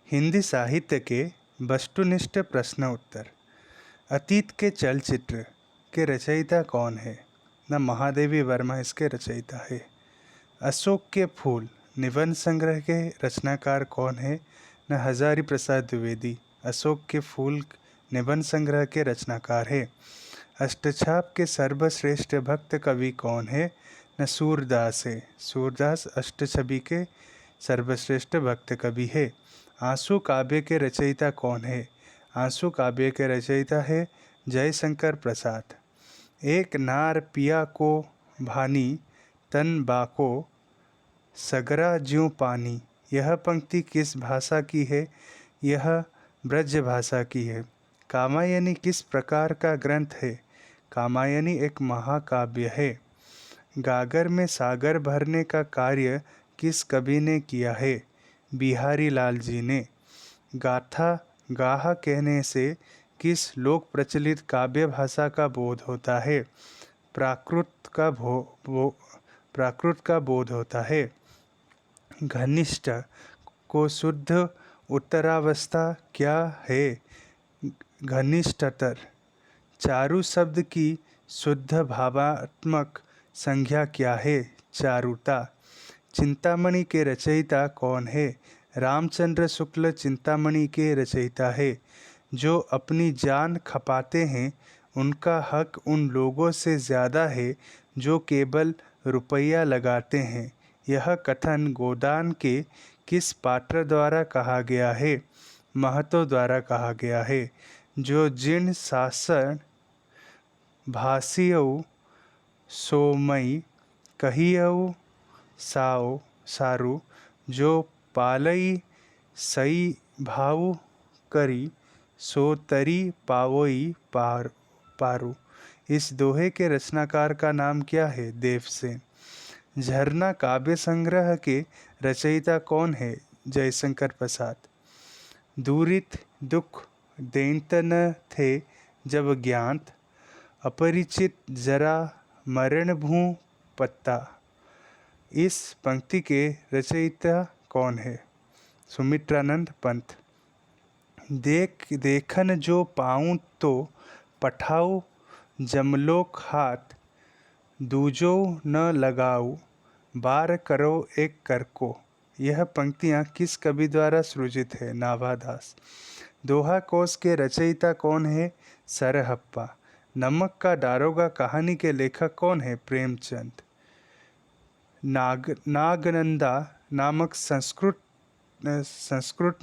हिंदी साहित्य के वस्तुनिष्ठ प्रश्न उत्तर। अतीत के चलचित्र के रचयिता कौन है? न महादेवी वर्मा इसके रचयिता है। अशोक के फूल निबंध संग्रह के रचनाकार कौन है? न हजारी प्रसाद द्विवेदी अशोक के फूल निबंध संग्रह के रचनाकार है। अष्टछाप के सर्वश्रेष्ठ भक्त कवि कौन है? न सूरदास है। सूरदास अष्टछवि के सर्वश्रेष्ठ भक्त कवि है। आंसू काव्य के रचयिता कौन है? आंसू काव्य के रचयिता है जयशंकर प्रसाद। एक नार पिया को भानी तन बाको सगरा ज्यों पानी। यह पंक्ति किस भाषा की है? यह ब्रज भाषा की है। कामायनी किस प्रकार का ग्रंथ है? कामायनी एक महाकाव्य है। गागर में सागर भरने का कार्य किस कवि ने किया है? बिहारी लाल जी ने। गाथा गाहा कहने से किस लोक प्रचलित काव्य भाषा का बोध होता है? प्राकृत का बोध होता है। घनिष्ठ को शुद्ध उत्तरावस्था क्या है? घनिष्ठतर। चारु शब्द की शुद्ध भावात्मक संज्ञा क्या है? चारुता। चिंतामणि के रचयिता कौन है? रामचंद्र शुक्ल चिंतामणि के रचयिता है। जो अपनी जान खपाते हैं उनका हक उन लोगों से ज़्यादा है जो केवल रुपया लगाते हैं। यह कथन गोदान के किस पात्र द्वारा कहा गया है? महतो द्वारा कहा गया है। जो जीर्ण शासन भासियऊ सोमई कहियऊ साओ सारू। जो पालई सई भाव करी सो तरी पावोई पारू। इस दोहे के रचनाकार का नाम क्या है? देवसेन। झरना काव्य संग्रह के रचयिता कौन है? जयशंकर प्रसाद। दूरित दुख देंत न थे जब ज्ञात अपरिचित जरा मरण भू पत्ता। इस पंक्ति के रचयिता कौन है? सुमित्रानंद पंत। देखन जो पाऊँ तो पठाऊ जमलोक हाथ दूजो न लगाऊ बार करो एक कर को। यह पंक्तियाँ किस कवि द्वारा सृजित है? नाभादास। दोहा कोश के रचयिता कौन है? सरहप्पा। नमक का दारोगा कहानी के लेखक कौन है? प्रेमचंद। नागनंदा नामक संस्कृत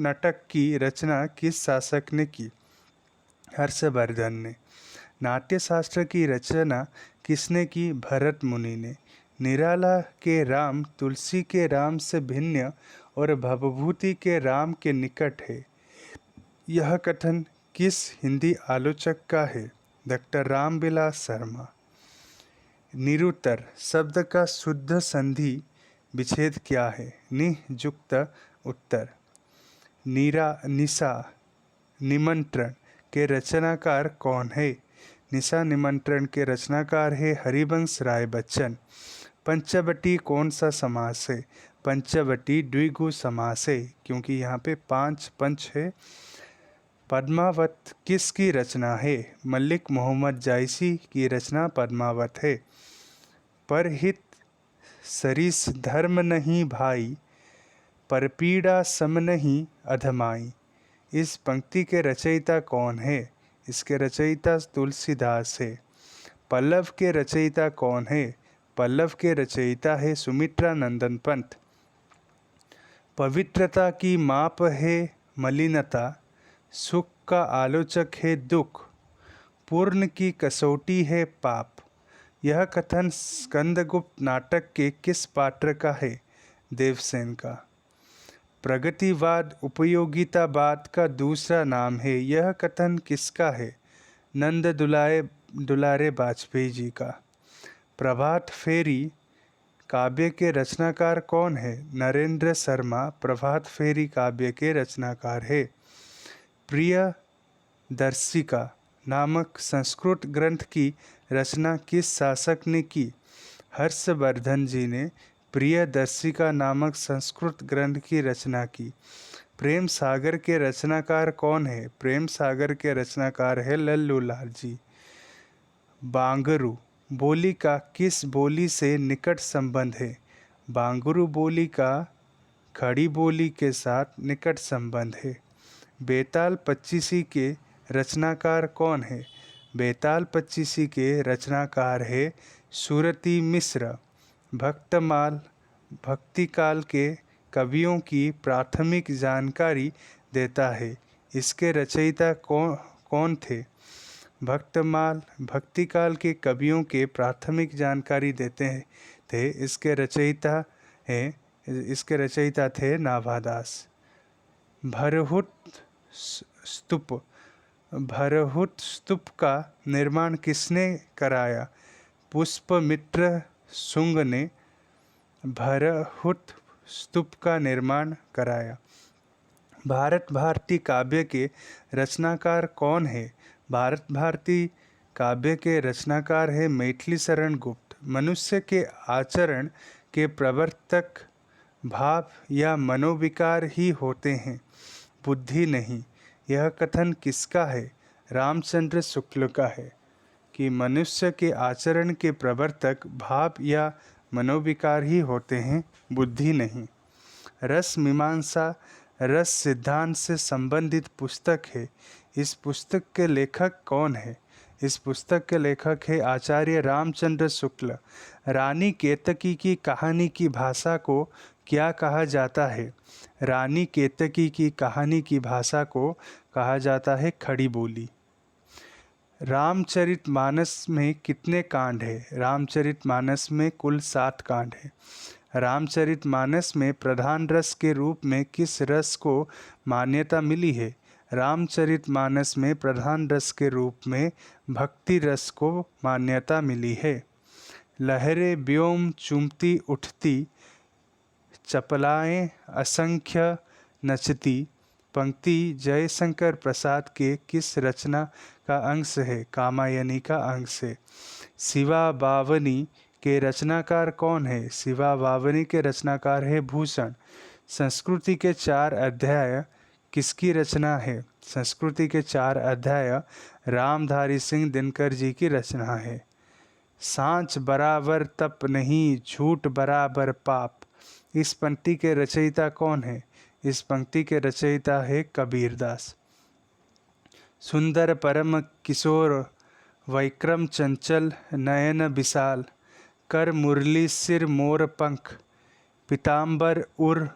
नाटक की रचना किस शासक ने की? हर्षवर्धन ने। नाट्यशास्त्र की रचना किसने की? भरत मुनि ने। निराला के राम तुलसी के राम से भिन्न और भवभूति के राम के निकट है। यह कथन किस हिंदी आलोचक का है? डॉक्टर रामविलास शर्मा। निरुत्तर शब्द का शुद्ध संधि विच्छेद क्या है? निजुक्त उत्तर। निशा निमंत्रण के रचनाकार कौन है? निशा निमंत्रण के रचनाकार है हरिवंश राय बच्चन। पंचवटी कौन सा समास है? पंचवटी द्विगु समास है क्योंकि यहाँ पे 5 पंच है। पद्मावत किसकी रचना है? मलिक मोहम्मद जायसी की रचना पद्मावत है। परहित सरिस धर्म नहीं भाई परपीड़ा सम नहीं अधमाई। इस पंक्ति के रचयिता कौन है? इसके रचयिता तुलसीदास है। पल्लव के रचयिता कौन है? पल्लव के रचयिता है सुमित्रा नंदन पंत। पवित्रता की माप है मलिनता सुख का आलोचक है दुख पूर्ण की कसौटी है पाप। यह कथन स्कंदगुप्त नाटक के किस पात्र का है? देवसेन का। प्रगतिवाद उपयोगितावाद का दूसरा नाम है। यह कथन किसका है? नंद दुलारे वाजपेयी जी का। प्रभात फेरी काव्य के रचनाकार कौन है? नरेंद्र शर्मा प्रभात फेरी काव्य के रचनाकार है। प्रियदर्शिका नामक संस्कृत ग्रंथ की रचना किस शासक ने की? हर्षवर्धन जी ने प्रियदर्शिका नामक संस्कृत ग्रंथ की रचना की। प्रेम सागर के रचनाकार कौन है? प्रेम सागर के रचनाकार है लल्लू लाल जी। बांगरू बोली का किस बोली से निकट संबंध है? बांगरू बोली का खड़ी बोली के साथ निकट संबंध है। बेताल पच्चीसी के रचनाकार कौन है? बेताल पच्चीसी के रचनाकार है सुरती मिश्र। भक्तमाल भक्तिकाल के कवियों की प्राथमिक जानकारी देता है। इसके रचयिता कौन थे? भक्तमाल भक्तिकाल के कवियों के प्राथमिक जानकारी देते थे। इसके रचयिता थे नाभादास। भरहुत स्तूप का निर्माण किसने कराया? पुष्पमित्र शुंग ने भरहुत स्तूप का निर्माण कराया। भारत भारती काव्य के रचनाकार कौन है? भारत भारती काव्य के रचनाकार है मैथिली शरण गुप्त। मनुष्य के आचरण के प्रवर्तक भाव या मनोविकार ही होते हैं, बुद्धि नहीं। यह कथन किसका है? रामचंद्र शुक्ल का है कि मनुष्य के आचरण के प्रवर्तक भाव या मनोविकार ही होते हैं, बुद्धि नहीं। रस मीमांसा रस सिद्धांत से संबंधित पुस्तक है। इस पुस्तक के लेखक कौन है? इस पुस्तक के लेखक है आचार्य रामचंद्र शुक्ल। रानी केतकी की कहानी की भाषा को क्या कहा जाता है? रानी केतकी की कहानी की भाषा को कहा जाता है खड़ी बोली। रामचरितमानस में कितने कांड है? रामचरितमानस में कुल 7 कांड है। रामचरितमानस में प्रधान रस के रूप में किस रस को मान्यता मिली है? रामचरितमानस में प्रधान रस के रूप में भक्ति रस को मान्यता मिली है। लहरें व्योम चूमती उठती, चपलाएं असंख्य नचती पंक्ति जयशंकर प्रसाद के किस रचना का अंश है? कामायनी का अंश है। शिवा बावनी के रचनाकार कौन है? शिवा बावनी के रचनाकार है भूषण। संस्कृति के 4 अध्याय किसकी रचना है? संस्कृति के 4 अध्याय रामधारी सिंह दिनकर जी की रचना है। सांच बराबर तप नहीं, झूठ बराबर पाप। इस पंक्ति के रचयिता कौन है? इस पंक्ति के रचयिता है कबीरदास। सुंदर परम किशोर वैक्रम चंचल नयन विशाल, कर मुरली सिर मोर पंख, पीताम्बर उर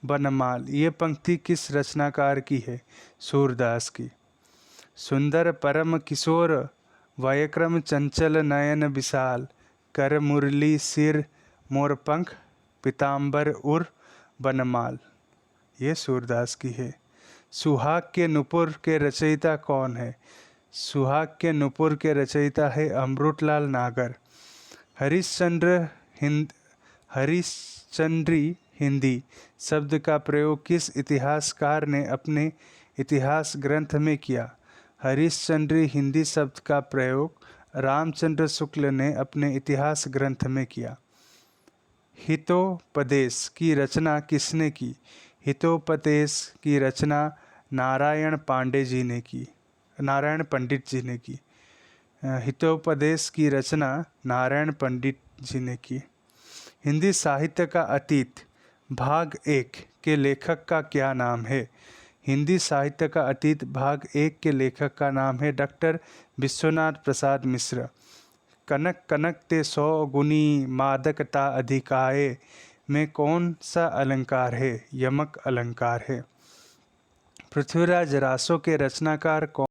बनमाल। ये पंक्ति किस रचनाकार की है? सूरदास की। सुंदर परम किशोर वैक्रम चंचल नयन विशाल, कर मुरली सिर मोर पंख, पीताम्बर उर बनमाल। ये सूरदास की है। सुहाग के नुपुर के रचयिता कौन है? सुहाग के नुपुर के रचयिता है अमृतलाल नागर। हरिश्चंद्री हिंदी शब्द का प्रयोग किस इतिहासकार ने अपने इतिहास ग्रंथ में किया? हरिश्चंद्री हिंदी शब्द का प्रयोग रामचंद्र शुक्ल ने अपने इतिहास ग्रंथ में किया। हितोपदेश की रचना किसने की? हितोपदेश की रचना नारायण पंडित जी ने की। हितोपदेश की रचना नारायण पंडित जी ने की। हिंदी साहित्य का अतीत भाग 1 के लेखक का क्या नाम है? हिंदी साहित्य का अतीत भाग 1 के लेखक का नाम है डॉक्टर विश्वनाथ प्रसाद मिश्र। कनक कनक ते 100 गुनी मादकता अधिकाए में कौन सा अलंकार है? यमक अलंकार है। पृथ्वीराज रासो के रचनाकार कौन?